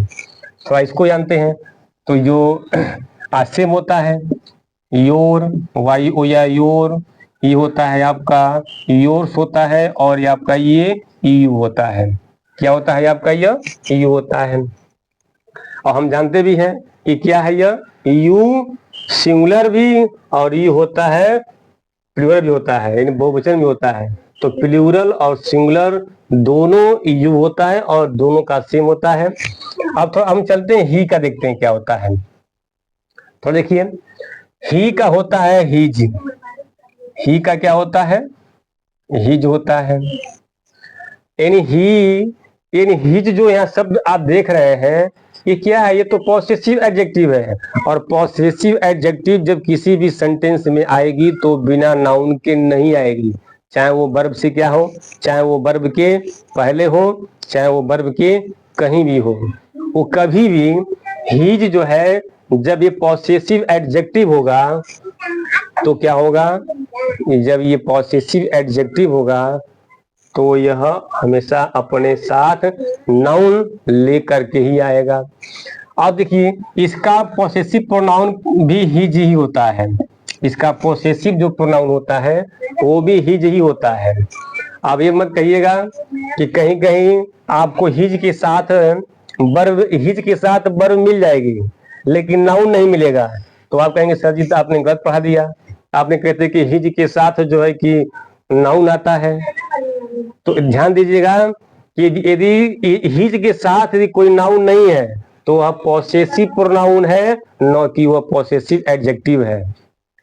तो इसको जानते हैं। तो जो सेम होता है, योर, वाई ओ या योर, ये होता है आपका योर्स होता है, और ये आपका ये यू होता है। क्या होता है आपका? यह यू होता है। और हम जानते भी हैं कि क्या है, यह यू सिंगुलर भी और यू होता है प्लूरल भी होता है, यानी बहुवचन भी होता है। तो प्लूरल और सिंगुलर दोनों यू होता है और दोनों का सेम होता है। अब थोड़ा हम चलते हैं ही का, देखते हैं क्या होता है। तो देखिए ही का होता है हीज। ही का क्या होता है? हीज होता है। यानी हीज जो यहाँ शब्द आप देख रहे हैं, ये क्या है? ये तो पॉसेसिव एडजेक्टिव है। और पॉसेसिव एडजेक्टिव जब किसी भी सेंटेंस में आएगी तो बिना नाउन के नहीं आएगी, चाहे वो वर्ब से क्या हो, चाहे वो वर्ब के पहले हो, चाहे वो वर्ब के कहीं भी हो, वो कभी भी हीज जो है, जब ये पॉसेसिव एडजेक्टिव होगा तो क्या होगा? जब ये पॉसेसिव एडजेक्टिव होगा तो यह हमेशा अपने साथ नाउन लेकर के ही आएगा। अब देखिए इसका पॉसेसिव प्रोनाउन भी हिज ही होता है। इसका पॉसेसिव जो प्रोनाउन होता है वो भी हिज ही होता है। अब ये मत कहिएगा कि कहीं कहीं आपको हिज के साथ वर्ब मिल जाएगी लेकिन नाउन नहीं मिलेगा, तो आप कहेंगे सर जी तो आपने गलत पढ़ा दिया। आपने कहते कि हिज के साथ जो है कि नाउन आता है। तो ध्यान दीजिएगा कि यदि हिज के साथ यदि कोई नाउन नहीं है तो वह पॉसेसिव प्रोनाउन है, न कि वह पॉसेसिव एडजेक्टिव है।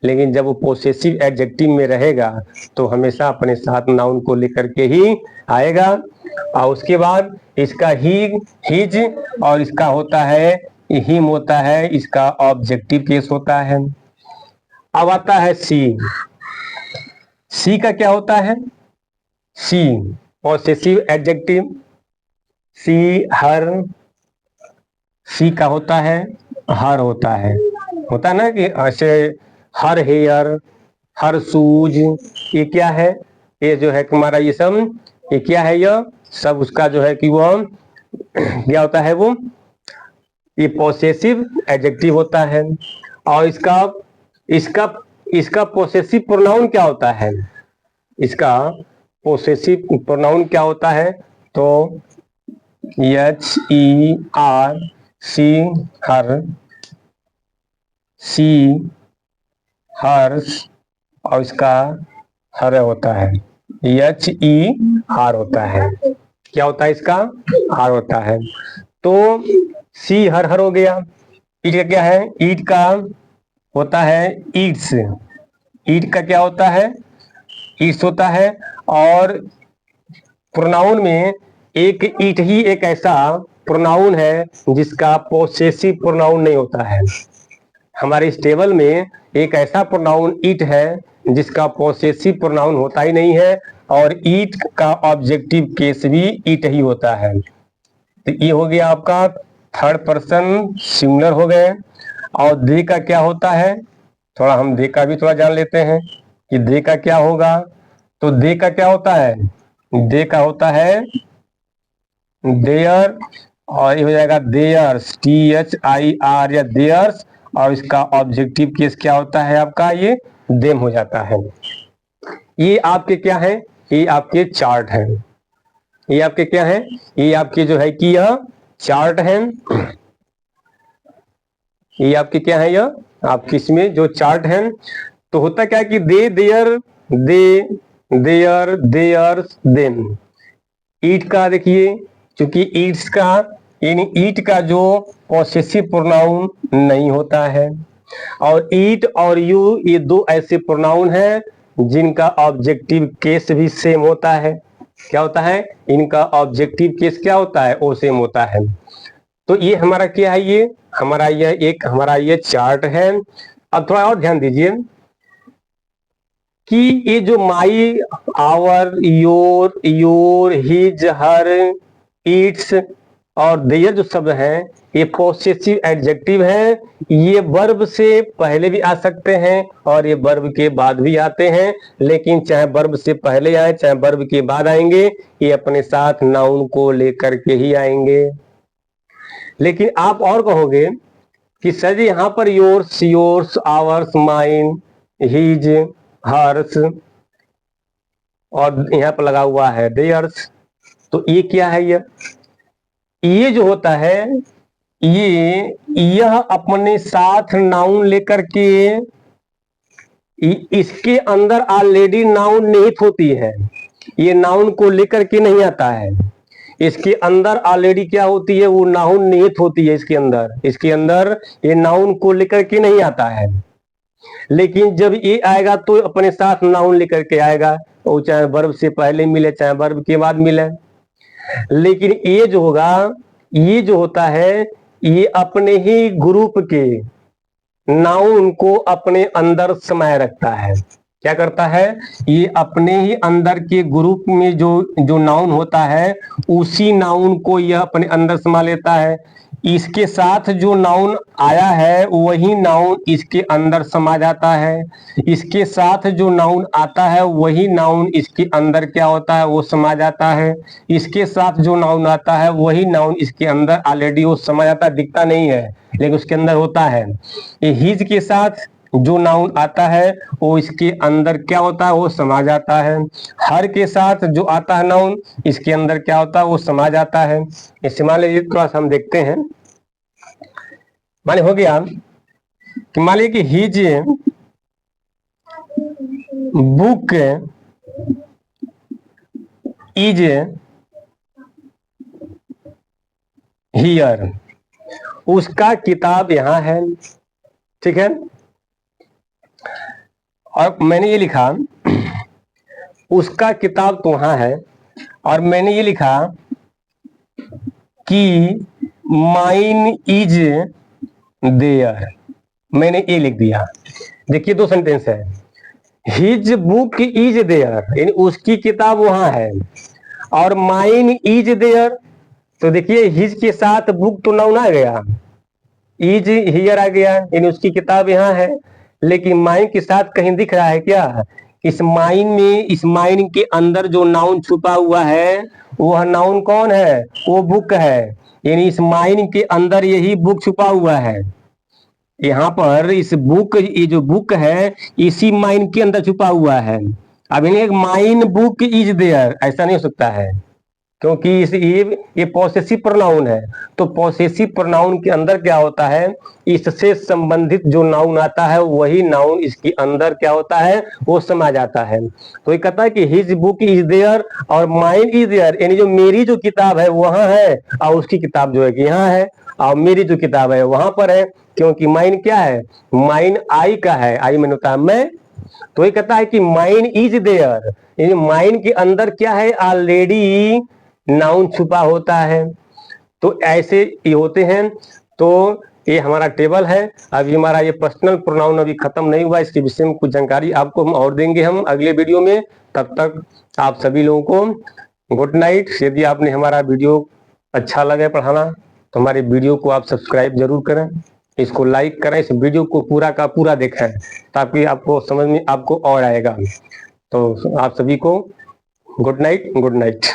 लेकिन जब वो पॉसेसिव एडजेक्टिव में रहेगा तो हमेशा अपने साथ नाउन को लेकर के ही आएगा। और उसके बाद इसका हिज और इसका होता है हिम होता है, इसका ऑब्जेक्टिव केस होता है। अब आता है सी। सी का क्या होता है? सी पॉसेसिव एडजेक्टिव। सी हर, सी का होता है हर होता है। होता है ना कि ऐसे हर हेयर, हर शूज, ये क्या है? ये जो है हमारा ये सब, ये क्या है? यह सब उसका जो है कि वो क्या होता है? वो ये पॉसेसिव एडजेक्टिव होता है। और इसका इसका इसका पॉसेसिव प्रोनाउन क्या होता है? इसका पॉसेसिव प्रोनाउन क्या होता है? तो HER, सी हर, सी हर्ष, और इसका हर होता है, HER होता है। क्या होता है? इसका हर होता है। तो सी हर हो गया। ईट का क्या है? ईट का होता है ईट्स। ईट का क्या होता है? ईट्स होता है। और प्रोनाउन में एक ईट ही एक ऐसा प्रोनाउन है जिसका पॉसेसिव प्रोनाउन नहीं होता है। हमारे इस टेबल में एक ऐसा प्रोनाउन ईट है जिसका पॉसेसिव प्रोनाउन होता ही नहीं है, और ईट का ऑब्जेक्टिव केस भी ईट ही होता है। तो ये हो गया आपका थर्ड पर्सन सिंगुलर हो गए। और दे का क्या होता है, थोड़ा हम दे का भी थोड़ा जान लेते हैं कि दे का क्या होगा। तो दे का क्या होता है, दे का होता है देयर, और ये हो जाएगा देयर्स, THIR या देयर्स। और इसका ऑब्जेक्टिव केस क्या होता है आपका, ये देम हो जाता है। ये आपके क्या है, ये आपके चार्ट हैं। ये आपके क्या है, ये आपके जो है कि यह चार्ट है। ये आपके क्या है, यह आपके इसमें जो चार्ट है। तो होता क्या है कि they their, they their, theirs, them. It का देखिए, क्योंकि ईट्स का यानी ईट का जो पॉसेसिव प्रोनाउन नहीं होता है, और ईट और यू ये दो ऐसे प्रोनाउन हैं जिनका ऑब्जेक्टिव केस भी सेम होता है। क्या होता है, इनका ऑब्जेक्टिव केस क्या होता है, वो सेम होता है। तो ये हमारा क्या है, ये हमारा ये चार्ट है। अब थोड़ा और ध्यान दीजिए कि ये जो my, our, your, his, her, its और देयर जो शब्द हैं, ये पॉसेसिव एडजेक्टिव हैं। ये वर्ब से पहले भी आ सकते हैं और ये वर्ब के बाद भी आते हैं, लेकिन चाहे वर्ब से पहले आए चाहे वर्ब के बाद आएंगे, ये अपने साथ नाउन को लेकर के ही आएंगे। लेकिन आप और कहोगे कि सर जी यहाँ पर yours, ours, mine, his, hers और यहाँ पर लगा हुआ है देयर्स। तो ये क्या है, ये जो होता है यह अपने साथ नाउन लेकर के इसके अंदर ऑलरेडी नाउन निहित होती है। ये नाउन को लेकर के नहीं आता है, इसके अंदर ऑलरेडी क्या होती है, वो नाउन निहित होती है। इसके अंदर ये नाउन को लेकर के नहीं आता है। लेकिन जब ये आएगा तो अपने साथ नाउन लेकर के आएगा, वो चाहे वर्ब से पहले मिले चाहे वर्ब के बाद मिले। लेकिन ये जो होगा, ये जो होता है, ये अपने ही ग्रुप के नाउन को अपने अंदर समाये रखता है। क्या करता है, ये अपने ही अंदर के ग्रुप में जो जो नाउन होता है उसी नाउन को यह अपने अंदर समा लेता है। इसके साथ जो नाउन आया है वही नाउन इसके अंदर समा जाता है। इसके साथ जो नाउन आता है वही नाउन इसके अंदर क्या होता है, वो समा जाता है। इसके साथ जो नाउन आता है वही नाउन इसके अंदर ऑलरेडी वो समा जाता है, दिखता नहीं है लेकिन उसके अंदर होता है। ये हिज के साथ जो नाउन आता है वो इसके अंदर क्या होता है, वो समा जाता है। हर के साथ जो आता है नाउन इसके अंदर क्या होता है, वो समा जाता है। इसे मान लीजिए थोड़ा सा हम देखते हैं। मान हो गया कि मान लीजिए कि हिज बुक इज हियर, उसका किताब यहाँ है, ठीक है। और मैंने ये लिखा उसका किताब तो वहां है, और मैंने ये लिखा कि माइन इज देयर, मैंने ये लिख दिया। देखिए दो सेंटेंस है, हिज बुक इज देयर यानी उसकी किताब वहां है, और माइन इज देयर। तो देखिए हिज के साथ बुक तो नाउन आ गया, इज हियर आ गया यानी उसकी किताब यहाँ है। लेकिन माइन के साथ कहीं दिख रहा है क्या, इस माइन के अंदर जो नाउन छुपा हुआ है वह नाउन कौन है, वो बुक है। यानी इस माइन के अंदर यही बुक छुपा हुआ है। यहाँ पर इस बुक, ये जो बुक है इसी माइन के अंदर छुपा हुआ है। अब इन्हें माइन बुक इज देयर ऐसा नहीं हो सकता है, क्योंकि इस ये पॉसेसिव प्रोनाउन है। तो पॉसेसिव प्रोनाउन के अंदर क्या होता है, इससे संबंधित जो नाउन आता है वही नाउन इसके अंदर क्या होता है, वो समा जाता है। तो ये कहता है कि हिज बुक इज देयर और माइन इज देयर, यानी जो मेरी जो किताब है वहां है और उसकी किताब जो है कि यहाँ है, और मेरी जो किताब है वहां पर है। क्योंकि माइन क्या है, माइन आई का है, आई मैंने होता है मैं। तो ये कहता है कि माइन इज देयर, यानी माइन के अंदर क्या है, ऑलरेडी नाउन छुपा होता है। तो ऐसे ये होते हैं। तो ये हमारा टेबल है। अभी हमारा ये पर्सनल प्रोनाउन अभी खत्म नहीं हुआ, इसके विषय में कुछ जानकारी आपको हम और देंगे हम अगले वीडियो में। तब तक आप सभी लोगों को गुड नाइट। यदि आपने हमारा वीडियो अच्छा लगे पढ़ाना तो हमारे वीडियो को आप सब्सक्राइब जरूर करें, इसको लाइक करें, इस वीडियो को पूरा का पूरा देखें ताकि आपको समझ में आपको और आएगा। तो आप सभी को गुड नाइट, गुड नाइट।